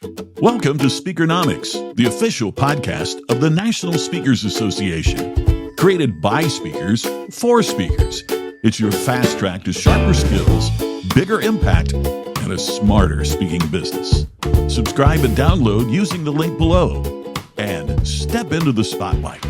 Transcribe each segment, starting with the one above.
Welcome to Speakernomics, the official podcast of the National Speakers Association. Created by speakers for speakers. It's your fast track to sharper skills, bigger impact, and a smarter speaking business. Subscribe and download using the link below. And step into the spotlight.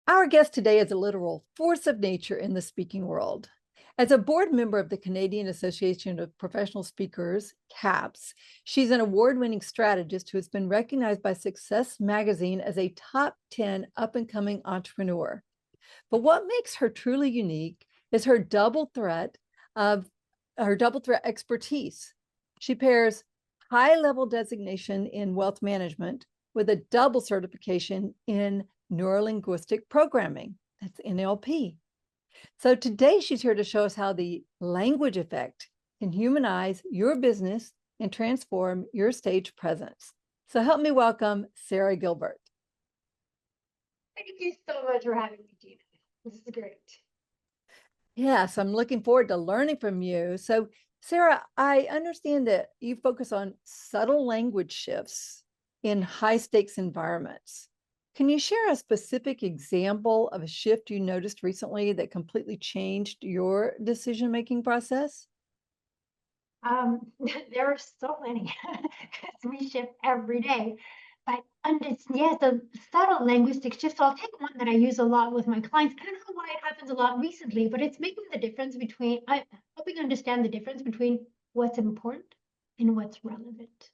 Our guest today is a literal force of nature in the speaking world. As a board member of the Canadian Association of Professional Speakers, CAPS, she's an award-winning strategist who has been recognized by Success Magazine as a top 10 up-and-coming entrepreneur. But what makes her truly unique is her double threat expertise. She pairs high-level designation in wealth management with a double certification in neurolinguistic programming. That's NLP. So today she's here to show us how the language effect can humanize your business and transform your stage presence. So help me welcome Sarah Gilbert. Thank you so much for having me, Gina. This is great. Yes, I'm looking forward to learning from you. So Sarah, I understand that you focus on subtle language shifts in high stakes environments. Can you share a specific example of a shift you noticed recently that completely changed your decision-making process? There are so many because we shift every day. But the subtle linguistic shifts. So I'll take one that I use a lot with my clients. I don't know why it happens a lot recently, but it's making the difference between helping understand the difference between what's important and what's relevant.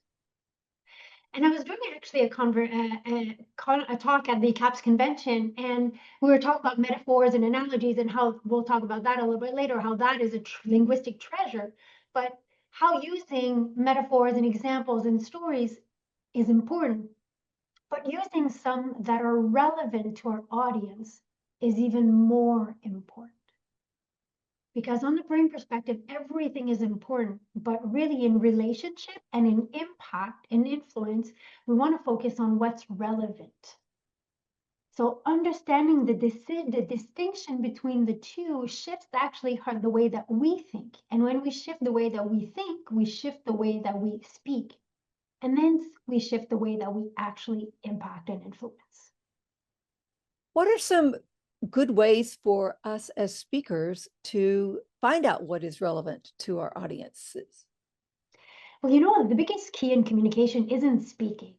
And I was doing actually a talk at the CAPS convention, and we were talking about metaphors and analogies, and how we'll talk about that a little bit later, how that is a linguistic treasure, but how using metaphors and examples and stories is important, but using some that are relevant to our audience is even more important. Because on the brain perspective, everything is important, but really in relationship and in impact and influence, we want to focus on what's relevant. So understanding the distinction between the two shifts actually the way that we think. And when we shift the way that we think, we shift the way that we speak. And then we shift the way that we actually impact and influence. What are some good ways for us as speakers to find out what is relevant to our audiences? Well, the biggest key in communication isn't speaking.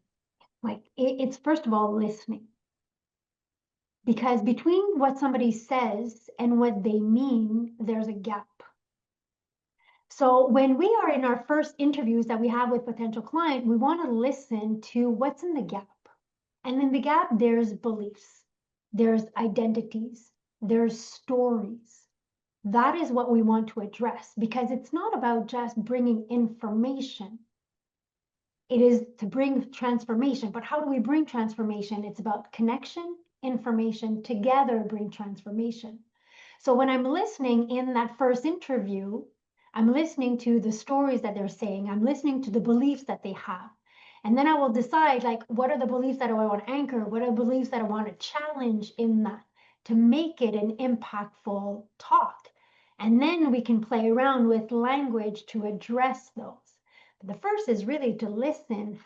It's first of all listening. Because between what somebody says and what they mean, there's a gap. So when we are in our first interviews that we have with potential client, we want to listen to what's in the gap. And in the gap, there's beliefs, there's identities, there's stories. That is what we want to address, because it's not about just bringing information. It is to bring transformation. But how do we bring transformation? It's about connection, information, together bring transformation. So when I'm listening in that first interview, I'm listening to the stories that they're saying. I'm listening to the beliefs that they have. And then I will decide, what are the beliefs that I want to anchor? What are the beliefs that I want to challenge in that to make it an impactful talk? And then we can play around with language to address those. But the first is really to listen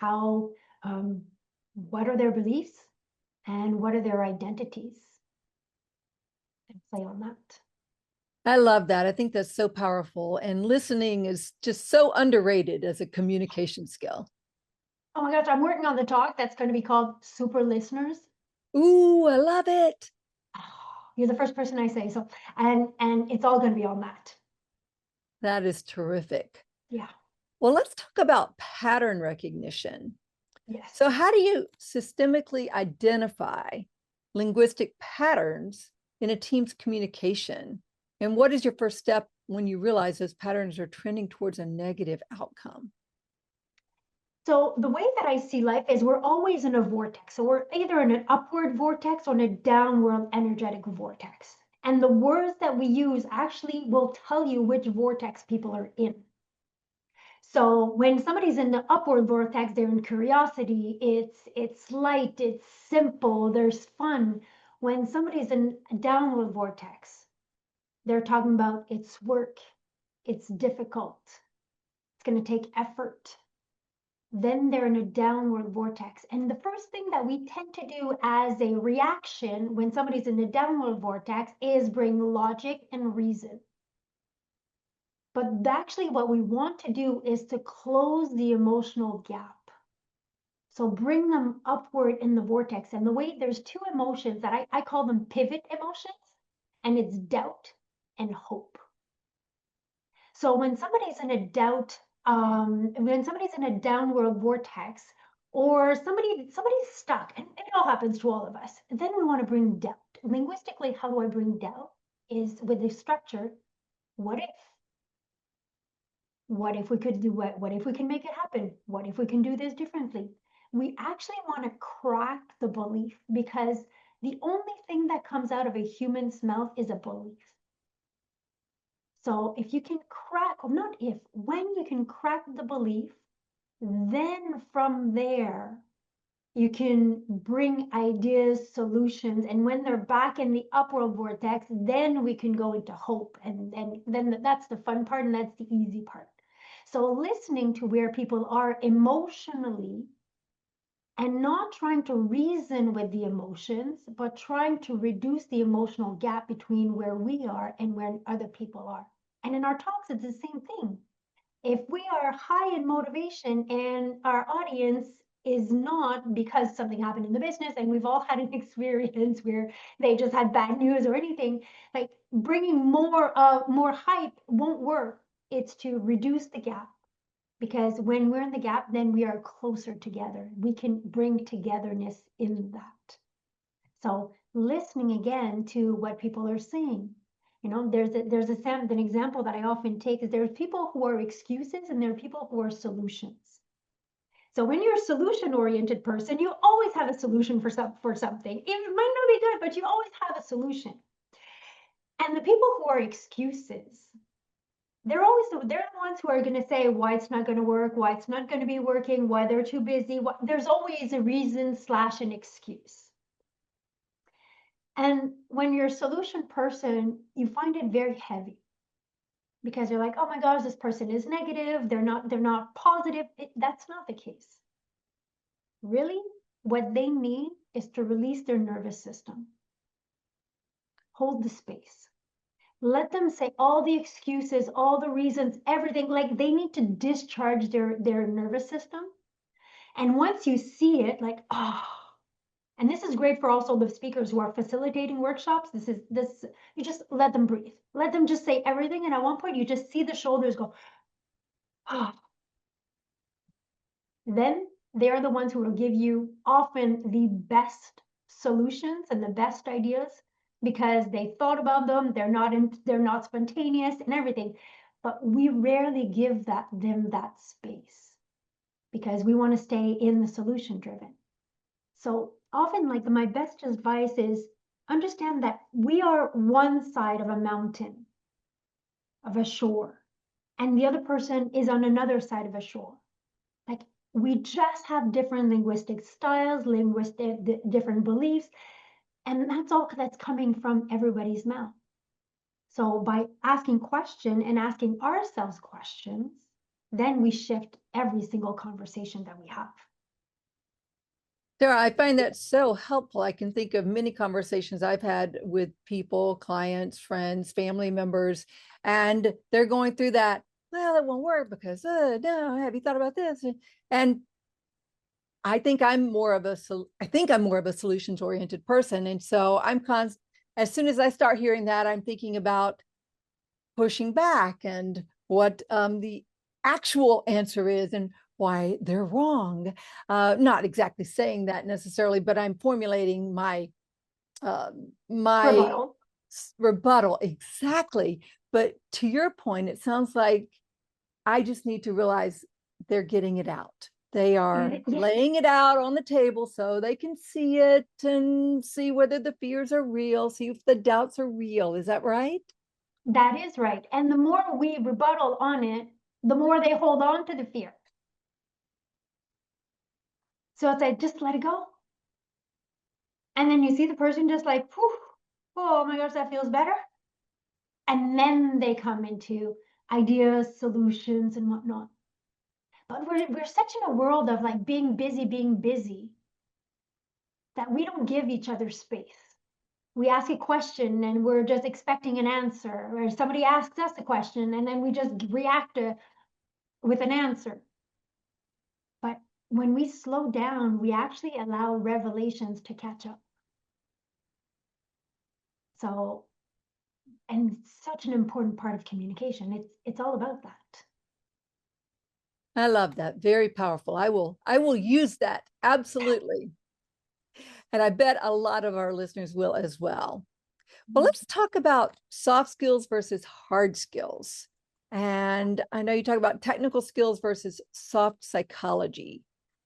what are their beliefs and what are their identities? And play on that. I love that. I think that's so powerful. And listening is just so underrated as a communication skill. Oh my gosh, I'm working on the talk that's going to be called Super Listeners. Ooh, I love it. You're the first person I say. So, and it's all going to be on that. That is terrific. Yeah. Well, let's talk about pattern recognition. Yes. So how do you systemically identify linguistic patterns in a team's communication? And what is your first step when you realize those patterns are trending towards a negative outcome? So the way that I see life is we're always in a vortex. So we're either in an upward vortex or in a downward energetic vortex. And the words that we use actually will tell you which vortex people are in. So when somebody's in the upward vortex, they're in curiosity, it's light, it's simple, there's fun. When somebody's in a downward vortex, they're talking about it's work, it's difficult, it's going to take effort, then they're in a downward vortex. And the first thing that we tend to do as a reaction when somebody's in a downward vortex is bring logic and reason. But actually what we want to do is to close the emotional gap. So bring them upward in the vortex. And the way there's two emotions that I call them pivot emotions, and it's doubt and hope. So when somebody's in a doubt, when somebody's in a downward vortex, or somebody's stuck, and it all happens to all of us, then we want to bring doubt. Linguistically, how do I bring doubt? Is with the structure, what if? What if we could do what if we can make it happen? What if we can do this differently? We actually want to crack the belief, because the only thing that comes out of a human's mouth is a belief. So if you can crack, or not if, when you can crack the belief, then from there, you can bring ideas, solutions, and when they're back in the upward vortex, then we can go into hope. And then that's the fun part, and that's the easy part. So listening to where people are emotionally, and not trying to reason with the emotions, but trying to reduce the emotional gap between where we are and where other people are. And in our talks, it's the same thing. If we are high in motivation and our audience is not, because something happened in the business and we've all had an experience where they just had bad news or anything, like bringing more hype won't work. It's to reduce the gap, because when we're in the gap, then we are closer together. We can bring togetherness in that. So listening again to what people are saying. You know, there's an example that I often take is there's people who are excuses and there are people who are solutions. So when you're a solution-oriented person, you always have a solution for something. It might not be good, but you always have a solution. And the people who are excuses, they're the ones who are going to say why it's not going to work, why it's not going to be working, why they're too busy. There's always a reason / an excuse. And when you're a solution person, you find it very heavy, because you're like, oh my gosh, this person is negative. They're not positive. That's not the case. Really, what they need is to release their nervous system. Hold the space. Let them say all the excuses, all the reasons, everything. Like, they need to discharge their nervous system. And once you see it, like, oh, and this is great for also the speakers who are facilitating workshops. You just let them breathe. Let them just say everything. And at one point, you just see the shoulders go, ah. Then they're the ones who will give you often the best solutions and the best ideas, because they thought about them. They're not spontaneous and everything. But we rarely give them that space, because we want to stay in the solution driven. So often, like, my best advice is understand that we are one side of a mountain, of a shore, and the other person is on another side of a shore. Like, we just have different linguistic styles, different beliefs, and that's all that's coming from everybody's mouth. So by asking questions and asking ourselves questions, then we shift every single conversation that we have. Sarah, I find that so helpful. I can think of many conversations I've had with people, clients, friends, family members, and they're going through that, well, it won't work because, no, have you thought about this? And I think I'm more of a solutions oriented person. And so as soon as I start hearing that, I'm thinking about pushing back and what the actual answer is and why they're wrong. Not exactly saying that necessarily, but I'm formulating my rebuttal. Exactly. But to your point, it sounds like I just need to realize they're getting it out. They are laying it out on the table so they can see it and see whether the fears are real, see if the doubts are real. Is that right? That is right. And the more we rebuttal on it, the more they hold on to the fear. So it's like, just let it go. And then you see the person just like, whew, oh my gosh, that feels better. And then they come into ideas, solutions, and whatnot. But we're such in a world of like being busy, that we don't give each other space. We ask a question and we're just expecting an answer, or somebody asks us a question and then we just react with an answer. But when we slow down, we actually allow revelations to catch up. So, and it's such an important part of communication. It's all about that. I love that. Very powerful. I will use that. Absolutely. And I bet a lot of our listeners will as well. Well, let's talk about soft skills versus hard skills. And I know you talk about technical skills versus soft psychology.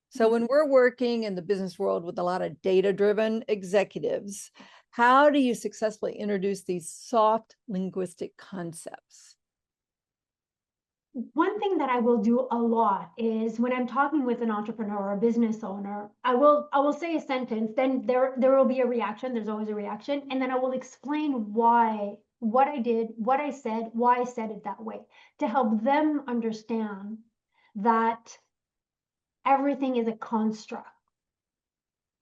So when we're working in the business world with a lot of data-driven executives, how do you successfully introduce these soft linguistic concepts? One thing that I will do a lot is when I'm talking with an entrepreneur or a business owner, I will say a sentence, then there will be a reaction. There's always a reaction. And then I will explain why, what I did, what I said, why I said it that way, to help them understand that everything is a construct.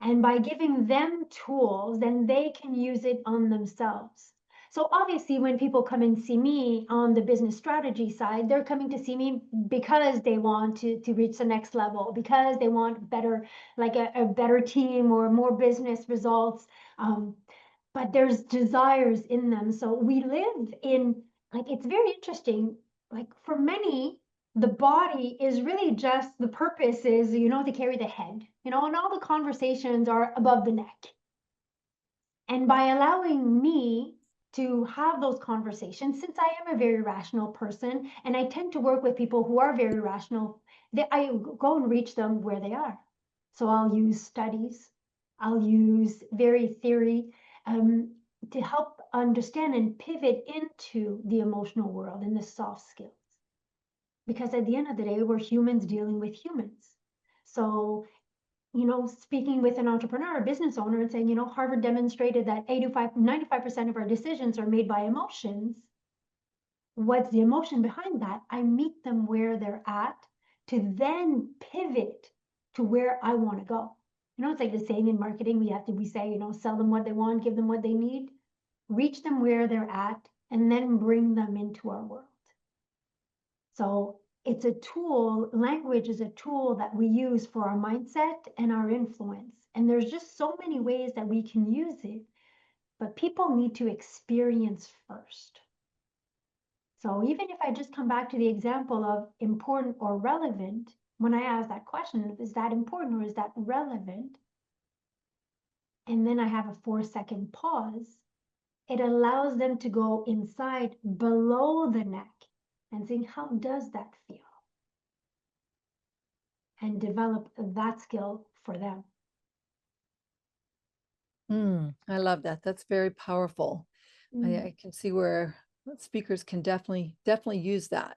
And by giving them tools, then they can use it on themselves. So obviously, when people come and see me on the business strategy side, they're coming to see me because they want to reach the next level, because they want better, like a better team or more business results. But there's desires in them. So we live in, like, it's very interesting. Like for many, the body is really just, the purpose is, to carry the head, and all the conversations are above the neck. And by allowing me to have those conversations, since I am a very rational person and I tend to work with people who are very rational, I go and reach them where they are. So I'll use studies, I'll use very theory to help understand and pivot into the emotional world and the soft skills. Because at the end of the day, we're humans dealing with humans. So speaking with an entrepreneur, a business owner, and saying, Harvard demonstrated that 95% of our decisions are made by emotions. What's the emotion behind that? I meet them where they're at to then pivot to where I want to go. It's like the saying in marketing, we say, sell them what they want, give them what they need, reach them where they're at, and then bring them into our world. So it's a tool, language is a tool that we use for our mindset and our influence. And there's just so many ways that we can use it, but people need to experience first. So even if I just come back to the example of important or relevant, when I ask that question, is that important or is that relevant? And then I have a 4-second pause, it allows them to go inside below the neck and think, how does that feel? And develop that skill for them. I love that. That's very powerful. I can see where speakers can definitely use that.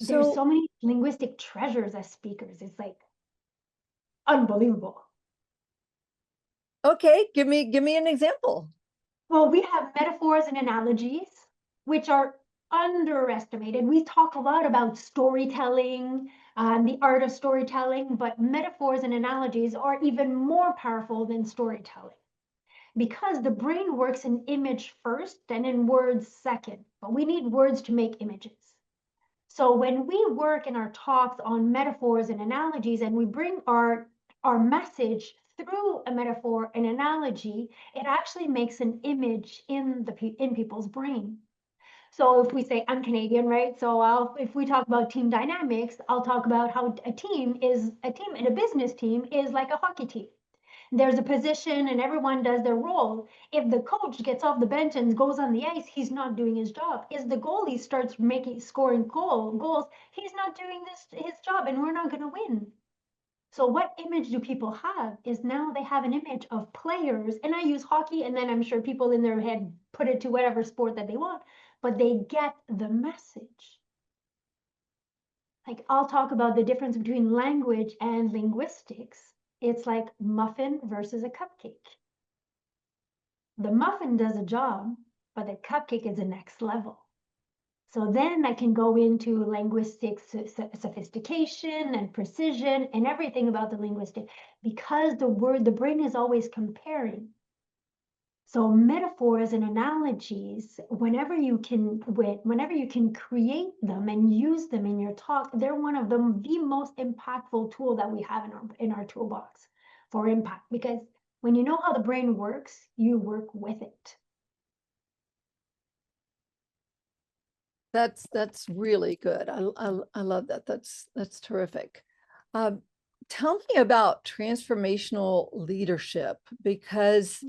There's so many linguistic treasures as speakers. It's like unbelievable. Okay, give me an example. Well, we have metaphors and analogies, which are underestimated. We talk a lot about storytelling, the art of storytelling, but metaphors and analogies are even more powerful than storytelling, because the brain works in image first and in words second, but we need words to make images. So when we work in our talks on metaphors and analogies, and we bring our message through a metaphor and analogy, it actually makes an image in people's brain. So if we say, I'm Canadian, right? So if we talk about team dynamics, I'll talk about how a team and a business team is like a hockey team. There's a position and everyone does their role. If the coach gets off the bench and goes on the ice, he's not doing his job. If the goalie starts scoring goals, he's not doing his job, and we're not going to win. So what image do people have? Is now they have an image of players, and I use hockey, and then I'm sure people in their head put it to whatever sport that they want, but they get the message. Like, I'll talk about the difference between language and linguistics. It's like muffin versus a cupcake. The muffin does a job, but the cupcake is the next level. So then I can go into linguistic sophistication and precision and everything about the linguistic, because the brain is always comparing. So metaphors and analogies, whenever you can create them and use them in your talk, they're one of the most impactful tool that we have in our toolbox for impact. Because when you know how the brain works, you work with it. That's really good. I love that. That's terrific. Tell me about transformational leadership, because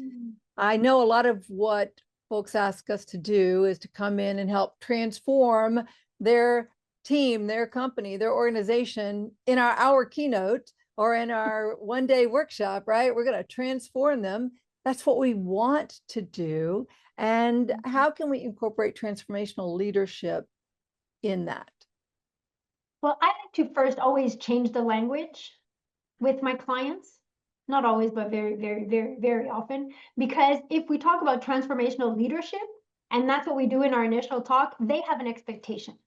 I know a lot of what folks ask us to do is to come in and help transform their team, their company, their organization in our hour keynote or in our one-day workshop, right? We're going to transform them. That's what we want to do. And how can we incorporate transformational leadership in that? Well, I like to first always change the language with my clients. Not always, but very, very, very, very often. Because if we talk about transformational leadership, and that's what we do in our initial talk, they have an expectation.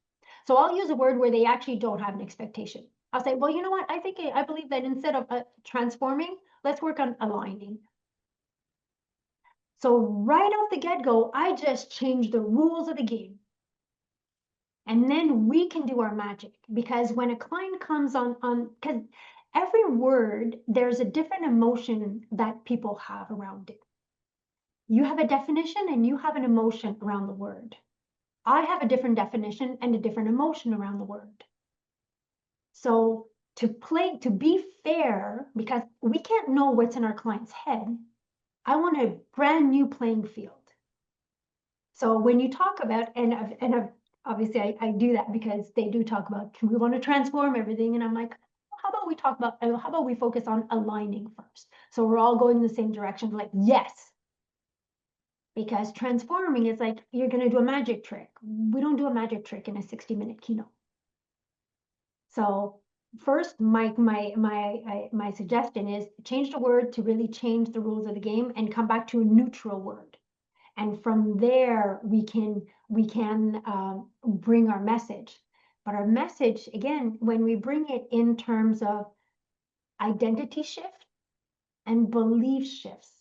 So I'll use a word where they actually don't have an expectation. I'll say, well, you know what? I believe that instead of transforming, let's work on aligning. So right off the get-go, I just change the rules of the game. And then we can do our magic, because when a client comes on, because every word, there's a different emotion that people have around it. You have a definition and you have an emotion around the word. I have a different definition and a different emotion around the word. So to be fair, because we can't know what's in our client's head, I want a brand new playing field. So when you talk about, obviously I do that because they do talk about, we want to transform everything. And I'm like, how about we focus on aligning first? So we're all going in the same direction, like, yes. Because transforming is like, you're going to do a magic trick. We don't do a magic trick in a 60-minute keynote. So first, my suggestion is change the word to really change the rules of the game and come back to a neutral word. And from there, we can bring our message. But our message, again, when we bring it in terms of identity shift and belief shifts,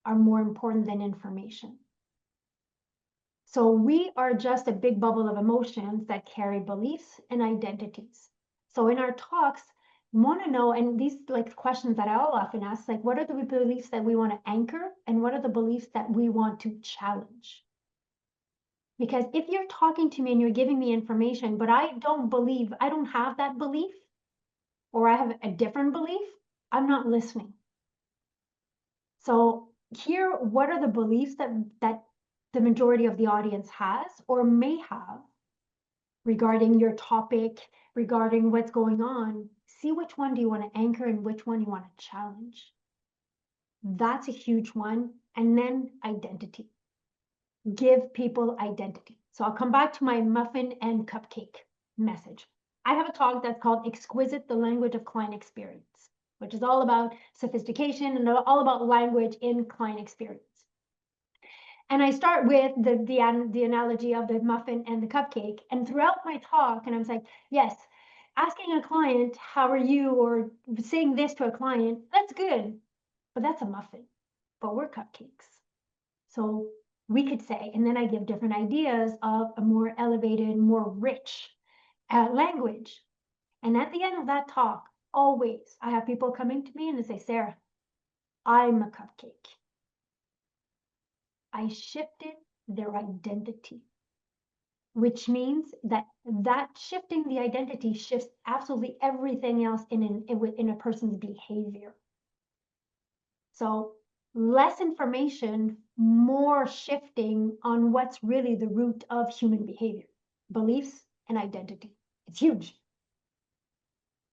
are more important than information. So we are just a big bubble of emotions that carry beliefs and identities. So in our talks, want to know, and these like questions that I'll often ask, like, what are the beliefs that we want to anchor, and what are the beliefs that we want to challenge? Because if you're talking to me and you're giving me information, but I don't have that belief, or I have a different belief, I'm not listening. So here, what are the beliefs that the majority of the audience has or may have regarding your topic, regarding what's going on? See which one do you want to anchor and which one you want to challenge. That's a huge one. And then identity. Give people identity. So I'll come back to my muffin and cupcake message. I have a talk that's called Exquisite, the Language of Client Experience, which is all about sophistication and all about language in client experience. And I start with the analogy of the muffin and the cupcake. And throughout my talk, and I'm like, yes, asking a client, how are you, or saying this to a client, that's good, but that's a muffin, but we're cupcakes. So we could say, and then I give different ideas of a more elevated, more rich language. And at the end of that talk, always, I have people coming to me and they say, Sarah, I'm a cupcake. I shifted their identity, which means that shifting the identity shifts absolutely everything else in a person's behavior. So less information, more shifting on what's really the root of human behavior, beliefs and identity. It's huge.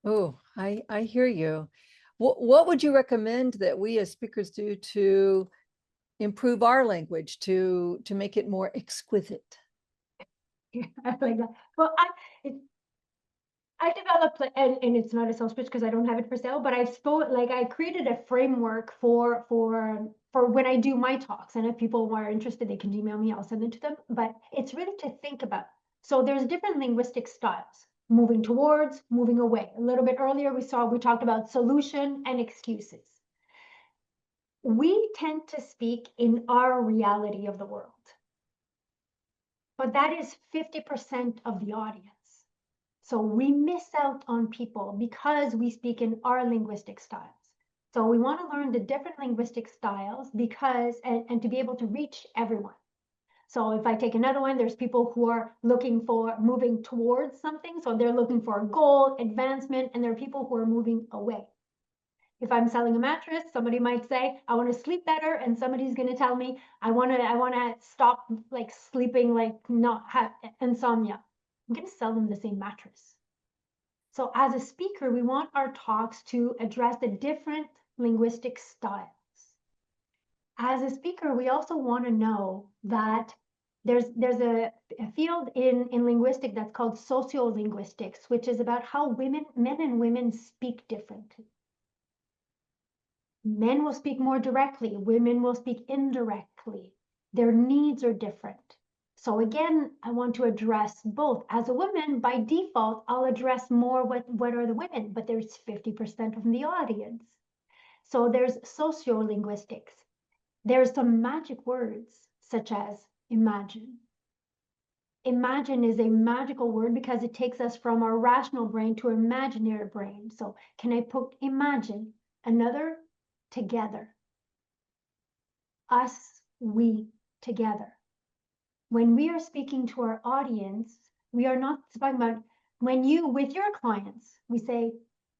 Oh, I hear you. What would you recommend that we as speakers do to improve our language, to make it more exquisite? I like that. Well, I developed, and it's not a sales pitch because I don't have it for sale, but I created a framework for when I do my talks. And if people are interested, they can email me, I'll send it to them. But it's really to think about. So there's different linguistic styles, moving towards, moving away. A little bit earlier, we talked about solution and excuses. We tend to speak in our reality of the world, but that is 50% of the audience. So we miss out on people because we speak in our linguistic styles. So we want to learn the different linguistic styles because, and to be able to reach everyone. So if I take another one, there's people who are looking for moving towards something. So they're looking for a goal, advancement, and there are people who are moving away. If I'm selling a mattress, somebody might say, I want to sleep better. And somebody's going to tell me, I want to stop like sleeping, like not have insomnia. I'm going to sell them the same mattress. So as a speaker, we want our talks to address the different linguistic styles. As a speaker, we also want to know that there's a field in linguistic that's called sociolinguistics, which is about how men and women speak differently. Men will speak more directly, women will speak indirectly. Their needs are different. So again, I want to address both. As a woman, by default, I'll address more what are the women, but there's 50% of the audience. So there's sociolinguistics. There's some magic words, such as imagine. Imagine is a magical word because it takes us from our rational brain to our imaginary brain. So can I put imagine? Another, together. Us, we, together. When we are speaking to our audience, we are not talking about when you, with your clients, we say,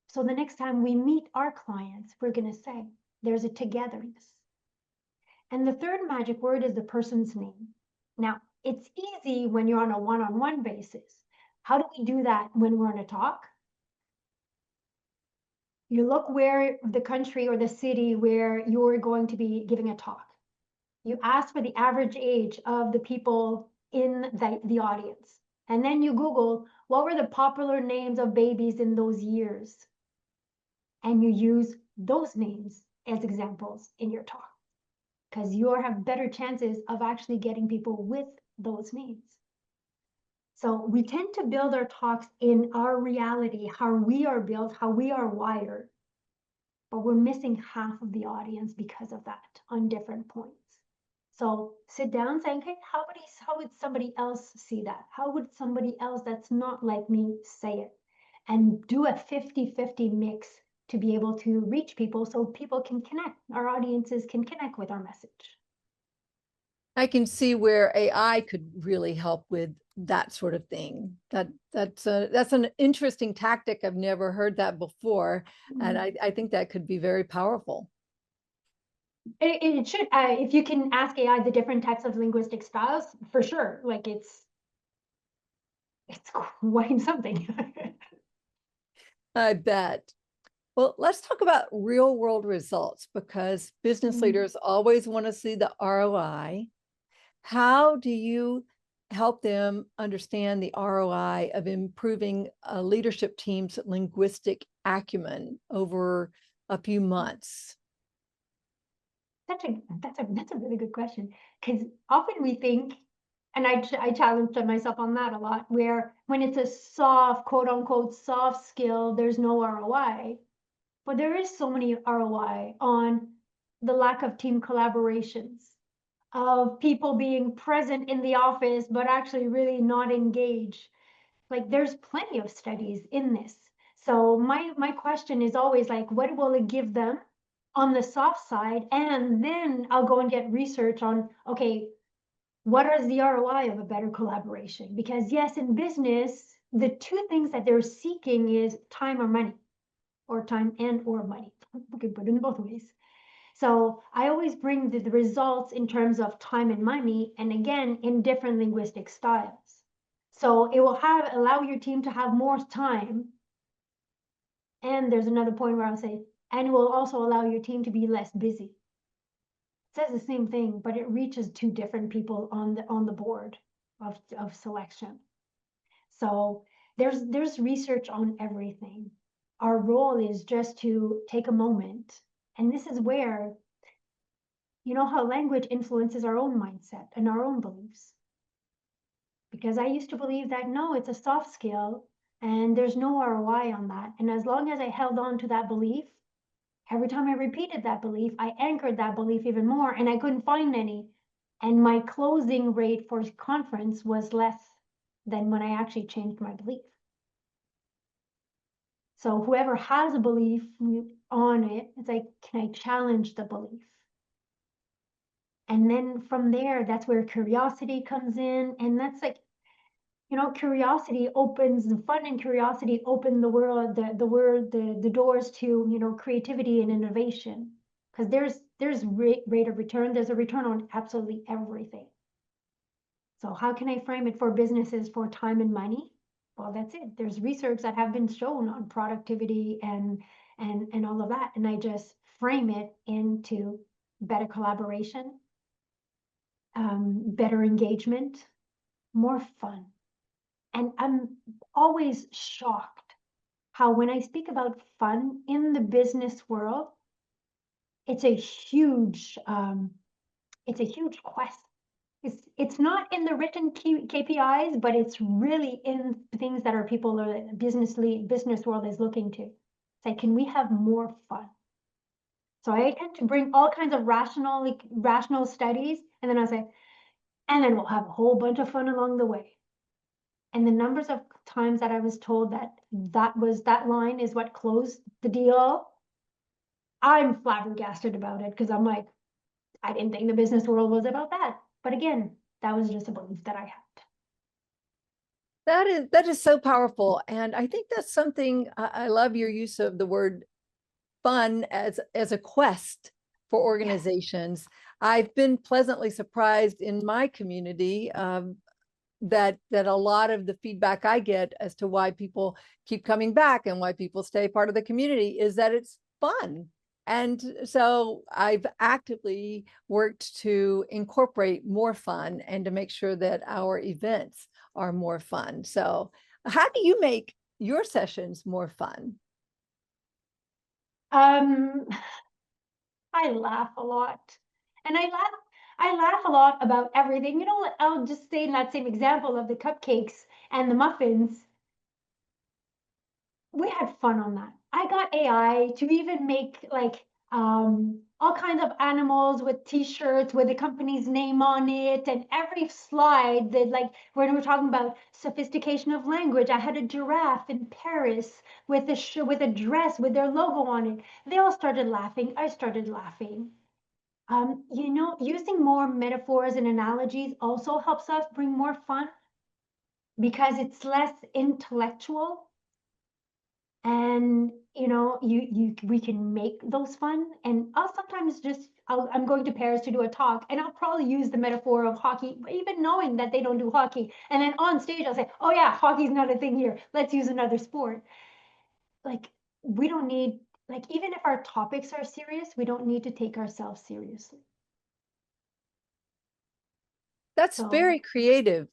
so the next time we meet our clients, we're going to say, there's a togetherness. And the third magic word is the person's name. Now, it's easy when you're on a one-on-one basis. How do we do that when we're on a talk? You look where the country or the city where you're going to be giving a talk. You ask for the average age of the people in the audience. And then you Google, what were the popular names of babies in those years? And you use those names as examples in your talk, because you have better chances of actually getting people with those names. So we tend to build our talks in our reality, how we are built, how we are wired, but we're missing half of the audience because of that on different points. So sit down saying, okay, how would somebody else see that? How would somebody else that's not like me say it? And do a 50-50 mix to be able to reach people so people can connect, our audiences can connect with our message. I can see where AI could really help with that sort of thing. That's an interesting tactic. I've never heard that before. And I think that could be very powerful. It should, if you can ask AI the different types of linguistic styles, for sure. Like it's quite something. I bet. Well, let's talk about real world results, because business leaders always want to see the ROI. How do you help them understand the ROI of improving a leadership team's linguistic acumen over a few months? That's a really good question, because often we think, and I challenge myself on that a lot, where when it's a soft, quote unquote, soft skill, there's no ROI. But there is so many ROI on the lack of team collaborations, of people being present in the office, but actually really not engaged. Like there's plenty of studies in this. So my question is always like, what will it give them on the soft side? And then I'll go and get research on, okay, what is the ROI of a better collaboration? Because yes, in business, the two things that they're seeking is time or money, or time and or money. We can put it in both ways. So I always bring the results in terms of time and money, and again, in different linguistic styles. So it will allow your team to have more time. And there's another point where I'll say, and it will also allow your team to be less busy. It says the same thing, but it reaches two different people on the board of selection. So there's research on everything. Our role is just to take a moment. And this is where, you know how language influences our own mindset and our own beliefs. because I used to believe that no, it's a soft skill and there's no ROI on that. And as long as I held on to that belief, every time I repeated that belief, I anchored that belief even more, and I couldn't find any. And my closing rate for conference was less than when I actually changed my belief. So whoever has a belief on it, it's like, can I challenge the belief? And then from there, that's where curiosity comes in. And that's like, you know, curiosity opens the fun, and curiosity open the world, the doors to, you know, creativity and innovation. Because there's rate of return, there's a return on absolutely everything. So how can I frame it for businesses for time and money? Well, that's it. There's research that have been shown on productivity and all of that. And I just frame it into better collaboration, better engagement, more fun. And I'm always shocked how when I speak about fun in the business world, it's a huge quest. It's not in the written KPIs, but it's really in things that our people or business world is looking to. It's like, can we have more fun? So I tend to bring all kinds of rational studies, and then I say, and then we'll have a whole bunch of fun along the way. And the numbers of times that I was told that line is what closed the deal, I'm flabbergasted about it, because I'm like, I didn't think the business world was about that. But again, that was just a belief that I had. That is so powerful. And I think that's something, I love your use of the word fun as a quest for organizations. Yes. I've been pleasantly surprised in my community that a lot of the feedback I get as to why people keep coming back and why people stay part of the community is that it's fun. And so I've actively worked to incorporate more fun and to make sure that our events are more fun. So how do you make your sessions more fun? I laugh a lot. And I laugh a lot about everything. You know, I'll just say in that same example of the cupcakes and the muffins, we had fun on that. I got AI to even make like all kinds of animals with t-shirts with the company's name on it, and every slide that, like when we're talking about sophistication of language, I had a giraffe in Paris with a dress with their logo on it. They all started laughing. I started laughing. You know, using more metaphors and analogies also helps us bring more fun because it's less intellectual. And you know, we can make those fun. And I'll sometimes I'm going to Paris to do a talk, and I'll probably use the metaphor of hockey, even knowing that they don't do hockey. And then on stage, I'll say, "Oh yeah, hockey's not a thing here. Let's use another sport." Like we don't need, like, even if our topics are serious, we don't need to take ourselves seriously. That's very creative.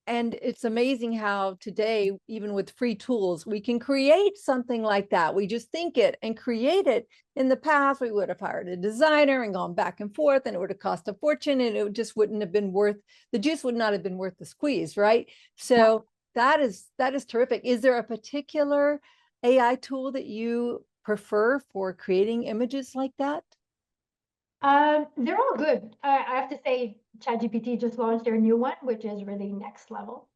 And it's amazing how today, even with free tools, we can create something like that. We just think it and create it. In the past, we would have hired a designer and gone back and forth, and it would have cost a fortune, and it just wouldn't have been worth, the juice would not have been worth the squeeze, right? So that is terrific. Is there a particular AI tool that you prefer for creating images like that? They're all good. I have to say, ChatGPT just launched their new one, which is really next level.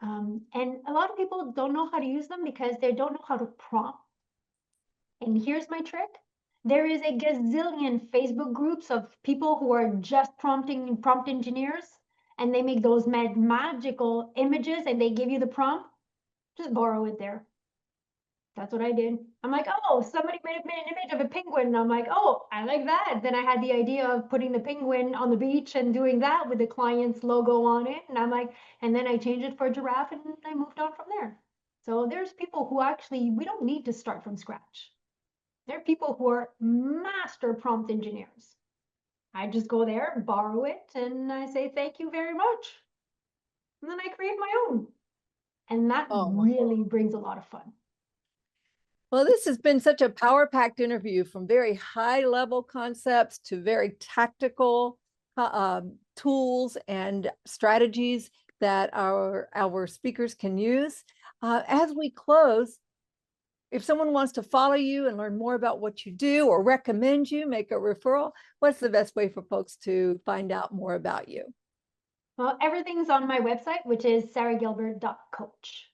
And a lot of people don't know how to use them because they don't know how to prompt. And here's my trick. There is a gazillion Facebook groups of people who are just prompt engineers, and they make those magical images and they give you the prompt. Just borrow it there. That's what I did. I'm like, oh, somebody made an image of a penguin. And I'm like, oh, I like that. Then I had the idea of putting the penguin on the beach and doing that with the client's logo on it. And I'm like, and then I changed it for a giraffe, and I moved on from there. So there's people who actually, we don't need to start from scratch. There are people who are master prompt engineers. I just go there, borrow it, and I say, thank you very much. And then I create my own. And that really brings a lot of fun. Well, this has been such a power-packed interview, from very high-level concepts to very tactical tools and strategies that our speakers can use. As we close, if someone wants to follow you and learn more about what you do or recommend you, make a referral, what's the best way for folks to find out more about you? Well, everything's on my website, which is sarahgilbert.coach.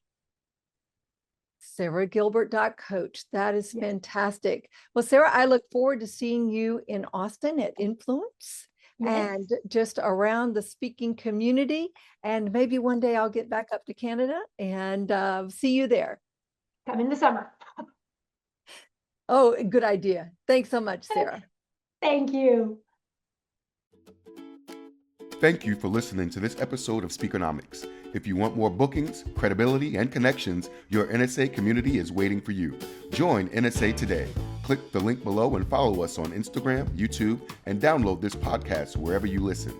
sarahgilbert.coach. That is Yes. fantastic. Well, Sarah, I look forward to seeing you in Austin at Influence. Yes. And just around the speaking community. And maybe one day I'll get back up to Canada and see you there. Come in the summer. Oh, good idea. Thanks so much, Sarah. Thank you. Thank you for listening to this episode of Speakernomics. If you want more bookings, credibility, and connections, your NSA community is waiting for you. Join NSA today. Click the link below and follow us on Instagram, YouTube, and download this podcast wherever you listen.